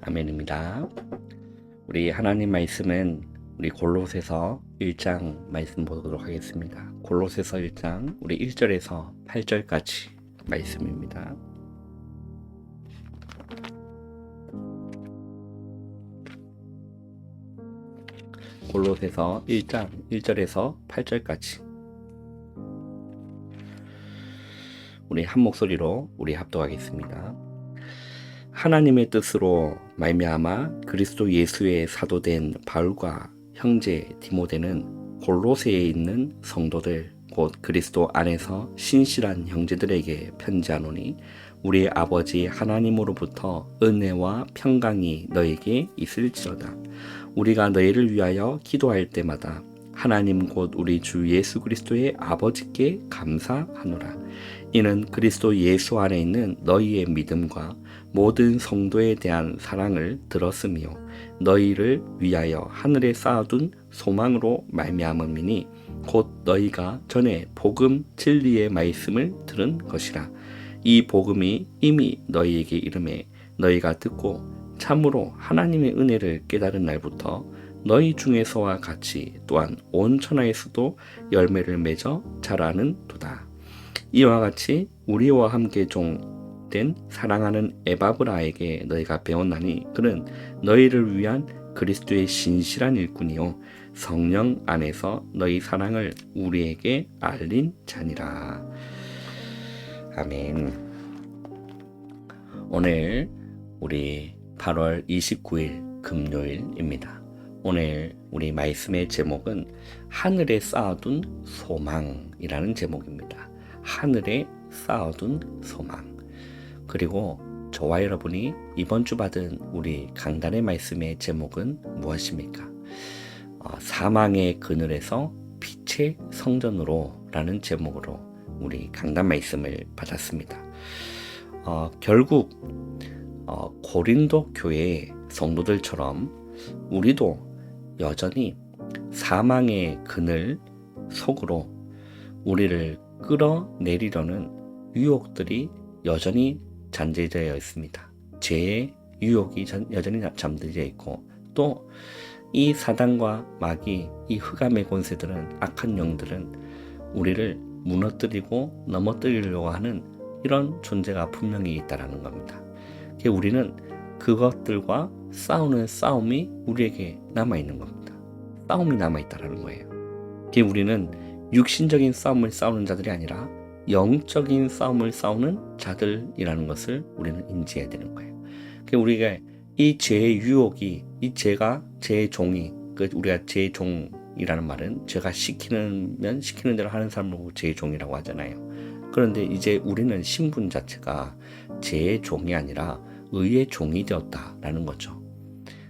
아멘입니다. 우리 하나님 말씀은 우리 골로새서 1장 말씀 보도록 하겠습니다. 골로새서 1장 우리 1절에서 8절까지 말씀입니다. 골로새서 1장 1절에서 8절까지 우리 한 목소리로 우리 합독하겠습니다. 하나님의 뜻으로 말미암아 그리스도 예수의 사도된 바울과 형제 디모데는 골로새에 있는 성도들 곧 그리스도 안에서 신실한 형제들에게 편지하노니 우리 아버지 하나님으로부터 은혜와 평강이 너에게 있을지어다. 우리가 너희를 위하여 기도할 때마다 하나님 곧 우리 주 예수 그리스도의 아버지께 감사하노라. 이는 그리스도 예수 안에 있는 너희의 믿음과 모든 성도에 대한 사랑을 들었으며 너희를 위하여 하늘에 쌓아둔 소망으로 말미암음이니 곧 너희가 전에 복음 진리의 말씀을 들은 것이라. 이 복음이 이미 너희에게 이르매 너희가 듣고 참으로 하나님의 은혜를 깨달은 날부터 너희 중에서와 같이 또한 온 천하에서도 열매를 맺어 자라는 도다. 이와 같이 우리와 함께 종된 사랑하는 에바브라에게 너희가 배웠나니 그는 너희를 위한 그리스도의 신실한 일꾼이요 성령 안에서 너희 사랑을 우리에게 알린 자니라. 아멘. 오늘 우리 8월 29일 금요일입니다. 오늘 우리 말씀의 제목은 하늘에 쌓아둔 소망이라는 제목입니다. 하늘에 쌓아둔 소망. 그리고 저와 여러분이 이번 주 받은 우리 강단의 말씀의 제목은 무엇입니까? 사망의 그늘에서 빛의 성전으로 라는 제목으로 우리 강단 말씀을 받았습니다. 결국 고린도 교회 성도들처럼 우리도 여전히 사망의 그늘 속으로 우리를 끌어내리려는 유혹들이 여전히 잠재되어 있습니다. 죄의 유혹이 여전히 잠재되어 있고 또 이 사단과 마귀, 이 흑암의 권세들은 악한 영들은 우리를 무너뜨리고 넘어뜨리려고 하는 이런 존재가 분명히 있다는 겁니다. 우리는 그것들과 싸우는 싸움이 우리에게 남아있는 겁니다. 싸움이 남아있다는 거예요. 우리는 육신적인 싸움을 싸우는 자들이 아니라 영적인 싸움을 싸우는 자들이라는 것을 우리는 인지해야 되는 거예요. 우리가 이 죄의 유혹이, 이 죄가 죄의 종이, 우리가 죄의 종이라는 말은 죄가 시키는 대로 하는 사람을 보고 죄의 종이라고 하잖아요. 그런데 이제 우리는 신분 자체가 죄의 종이 아니라 의의 종이 되었다라는 거죠.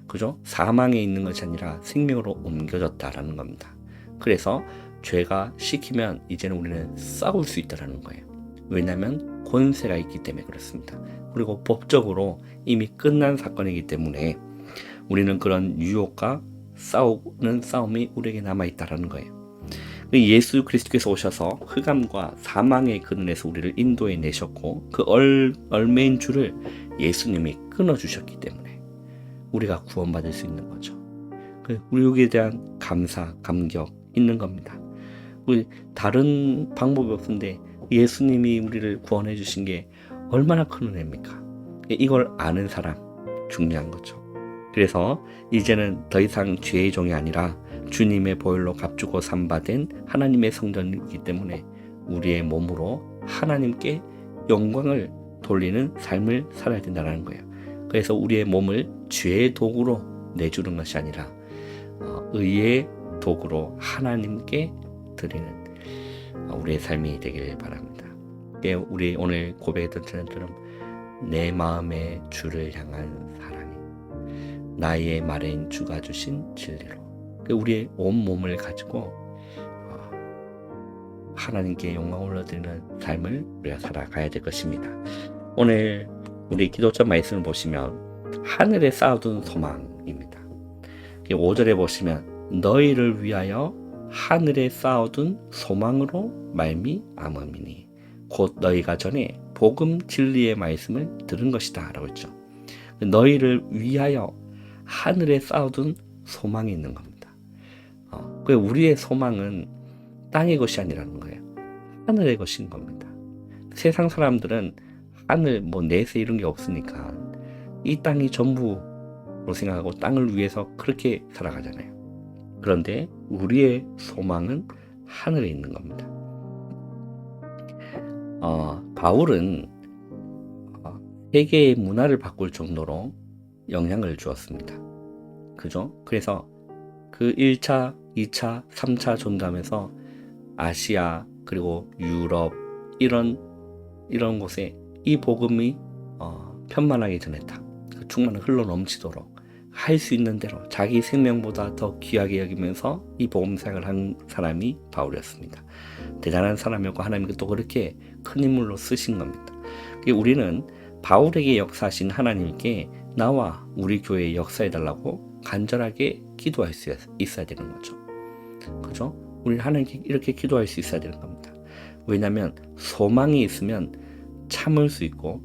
그죠? 사망에 있는 것이 아니라 생명으로 옮겨졌다라는 겁니다. 그래서 죄가 시키면 이제는 우리는 싸울 수 있다라는 거예요. 왜냐하면 권세가 있기 때문에 그렇습니다. 그리고 법적으로 이미 끝난 사건이기 때문에 우리는 그런 유혹과 싸우는 싸움이 우리에게 남아있다라는 거예요. 예수 그리스도께서 오셔서 흑암과 사망의 그늘에서 우리를 인도해 내셨고 그 얼매인 줄을 예수님이 끊어주셨기 때문에 우리가 구원받을 수 있는 거죠. 우리에 대한 감사, 감격 있는 겁니다. 우리 다른 방법이 없는데 예수님이 우리를 구원해 주신 게 얼마나 큰 은혜입니까? 이걸 아는 사람 중요한 거죠. 그래서 이제는 더 이상 죄의 종이 아니라 주님의 보혈로 값주고 삼바된 하나님의 성전이기 때문에 우리의 몸으로 하나님께 영광을 돌리는 삶을 살아야 된다는 거예요. 그래서 우리의 몸을 죄의 도구로 내주는 것이 아니라 의의 도구로 하나님께 드리는 우리의 삶이 되길 바랍니다. 우리 오늘 고백했던 처럼 내 마음의 주를 향한 사랑이 나의 말인 주가 주신 진리로 우리의 온 몸을 가지고 하나님께 영광을 올려드리는 삶을 우리가 살아가야 될 것입니다. 오늘 우리 기도자 말씀을 보시면 하늘에 쌓아둔 소망입니다. 5절에 보시면 너희를 위하여 하늘에 쌓아둔 소망으로 말미암음이니 곧 너희가 전에 복음 진리의 말씀을 들은 것이다 라고 했죠. 너희를 위하여 하늘에 쌓아둔 소망이 있는 겁니다. 그 우리의 소망은 땅의 것이 아니라는 거예요. 하늘의 것인 겁니다. 세상 사람들은 하늘, 내세 이런 게 없으니까 이 땅이 전부로 생각하고 땅을 위해서 그렇게 살아가잖아요. 그런데 우리의 소망은 하늘에 있는 겁니다. 바울은 세계의 문화를 바꿀 정도로 영향을 주었습니다. 그죠? 그래서 그 1차, 2차, 3차 전도하면서 아시아 그리고 유럽 이런 곳에 이 복음이 편만하게 전했다. 그 충만히 흘러 넘치도록 할 수 있는 대로 자기 생명보다 더 귀하게 여기면서 이 복음 사역을 한 사람이 바울이었습니다. 대단한 사람이었고 하나님께 또 그렇게 큰 인물로 쓰신 겁니다. 우리는 바울에게 역사하신 하나님께 나와 우리 교회에 역사해달라고 간절하게 기도할 수 있어야 되는 거죠. 그죠? 우리 하나님께 이렇게 기도할 수 있어야 되는 겁니다. 왜냐하면 소망이 있으면 참을 수 있고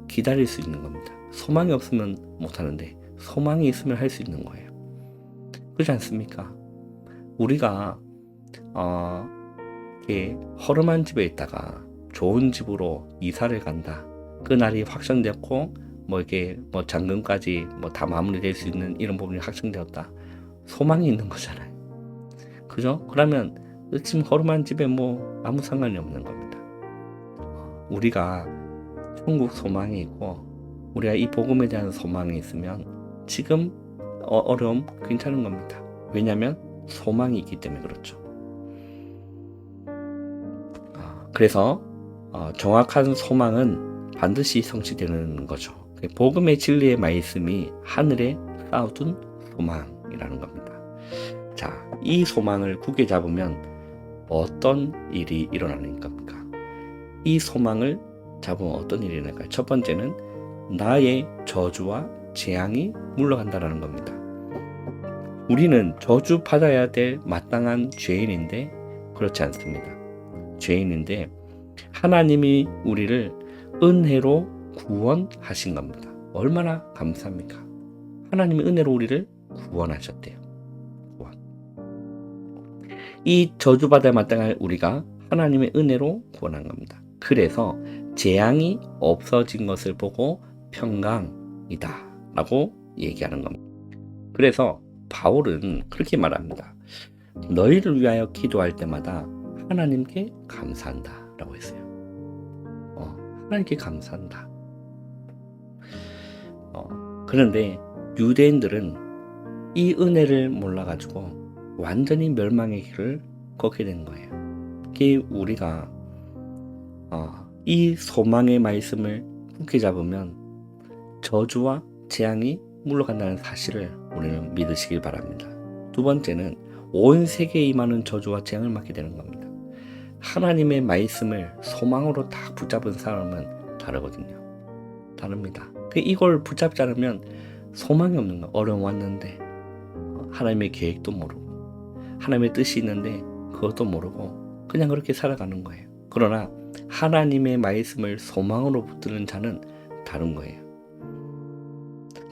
기다릴 수 있는 겁니다. 소망이 없으면 못하는데 소망이 있으면 할 수 있는 거예요. 그렇지 않습니까? 우리가 이렇게 허름한 집에 있다가 좋은 집으로 이사를 간다. 그 날이 확정되었고 이렇게 잔금까지 다 마무리될 수 있는 이런 부분이 확정되었다. 소망이 있는 거잖아요. 그죠? 그러면 지금 허름한 집에 아무 상관이 없는 겁니다. 우리가 천국 소망이 있고 우리가 이 복음에 대한 소망이 있으면 지금 어려움 괜찮은 겁니다. 왜냐하면 소망이 있기 때문에 그렇죠. 그래서 정확한 소망은 반드시 성취되는 거죠. 복음의 진리의 말씀이 하늘에 쌓아둔 소망이라는 겁니다. 자, 이 소망을 굳게 잡으면 어떤 일이 일어나는 겁니까? 이 소망을 잡으면 어떤 일이 일어날까요? 첫 번째는 나의 저주와 재앙이 물러간다라는 겁니다. 우리는 저주받아야 될 마땅한 죄인인데 그렇지 않습니다. 죄인인데 하나님이 우리를 은혜로 구원하신 겁니다. 얼마나 감사합니까? 하나님이 은혜로 우리를 구원하셨대요. 구원. 이 저주받아야 마땅할 우리가 하나님의 은혜로 구원한 겁니다. 그래서 재앙이 없어진 것을 보고 평강이다 라고 얘기하는 겁니다. 그래서 바울은 그렇게 말합니다. 너희를 위하여 기도할 때마다 하나님께 감사한다 라고 했어요. 하나님께 감사한다. 그런데 유대인들은 이 은혜를 몰라가지고 완전히 멸망의 길을 걷게 된 거예요. 그게 우리가 이 소망의 말씀을 굳게 잡으면 저주와 재앙이 물러간다는 사실을 우리는 믿으시길 바랍니다. 두 번째는 온 세계에 임하는 저주와 재앙을 맞게 되는 겁니다. 하나님의 말씀을 소망으로 다 붙잡은 사람은 다르거든요. 다릅니다. 이걸 붙잡지 않으면 소망이 없는 거예요. 어려움 왔는데 하나님의 계획도 모르고 하나님의 뜻이 있는데 그것도 모르고 그냥 그렇게 살아가는 거예요. 그러나 하나님의 말씀을 소망으로 붙드는 자는 다른 거예요.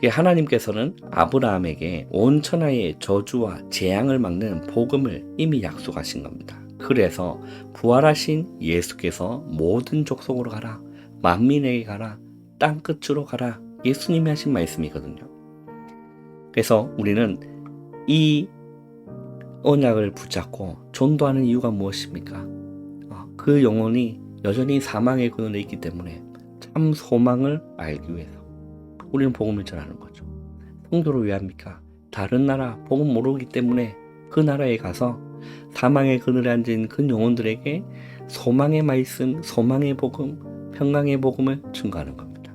하나님께서는 아브라함에게 온 천하의 저주와 재앙을 막는 복음을 이미 약속하신 겁니다. 그래서 부활하신 예수께서 모든 족속으로 가라, 만민에게 가라, 땅끝으로 가라, 예수님이 하신 말씀이거든요. 그래서 우리는 이 언약을 붙잡고 전도하는 이유가 무엇입니까? 그 영혼이 여전히 사망의 그늘에 있기 때문에 참 소망을 알기 위해서 우리는 복음을 전하는 거죠. 성도를 왜 합니까? 다른 나라 복음 모르기 때문에 그 나라에 가서 사망의 그늘에 앉은 그 영혼들에게 소망의 말씀, 소망의 복음, 평강의 복음을 증거하는 겁니다.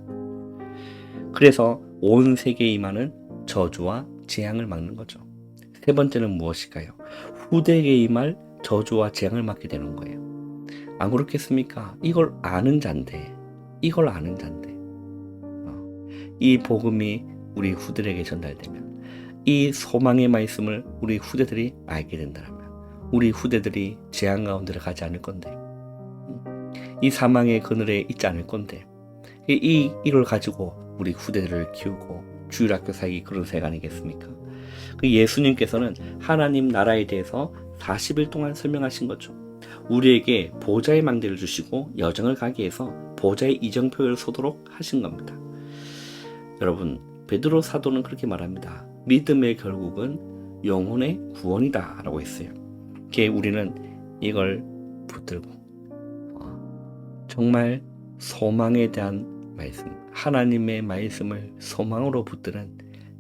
그래서 온 세계에 임하는 저주와 재앙을 막는 거죠. 세 번째는 무엇일까요? 후대에게 임할 저주와 재앙을 막게 되는 거예요. 안 그렇겠습니까? 이걸 아는 자인데 이 복음이 우리 후대에게 전달되면 이 소망의 말씀을 우리 후대들이 알게 된다면 우리 후대들이 재앙 가운데로 가지 않을 건데 이 사망의 그늘에 있지 않을 건데 이걸 가지고 우리 후대들을 키우고 주일학교 사기 그런 색 아니겠습니까? 그 예수님께서는 하나님 나라에 대해서 40일 동안 설명하신 거죠. 우리에게 보좌의 망대를 주시고 여정을 가게 해서 보좌의 이정표를 서도록 하신 겁니다. 여러분, 베드로 사도는 그렇게 말합니다. 믿음의 결국은 영혼의 구원이다 라고 했어요. 우리는 이걸 붙들고 정말 소망에 대한 말씀, 하나님의 말씀을 소망으로 붙드는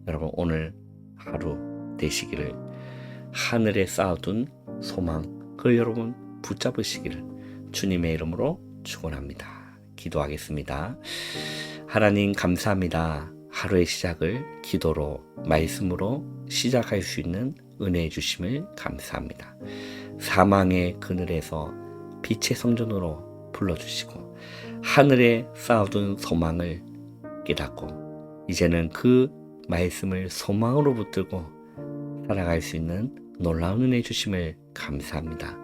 여러분 오늘 하루 되시기를, 하늘에 쌓아둔 소망 그걸 여러분 붙잡으시기를 주님의 이름으로 축원합니다. 기도하겠습니다. 하나님 감사합니다. 하루의 시작을 기도로 말씀으로 시작할 수 있는 은혜해 주심을 감사합니다. 사망의 그늘에서 빛의 성전으로 불러주시고 하늘에 쌓아둔 소망을 깨닫고 이제는 그 말씀을 소망으로 붙들고 살아갈 수 있는 놀라운 은혜 주심을 감사합니다.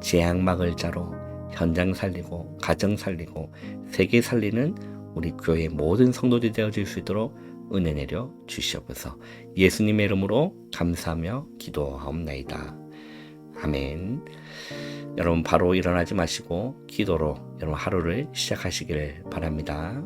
재앙막을 자로 현장 살리고 가정 살리고 세계 살리는 우리 교회의 모든 성도들이 되어질 수 있도록 은혜 내려 주시옵소서. 예수님의 이름으로 감사하며 기도하옵나이다. 아멘. 여러분 바로 일어나지 마시고 기도로 여러분 하루를 시작하시길 바랍니다.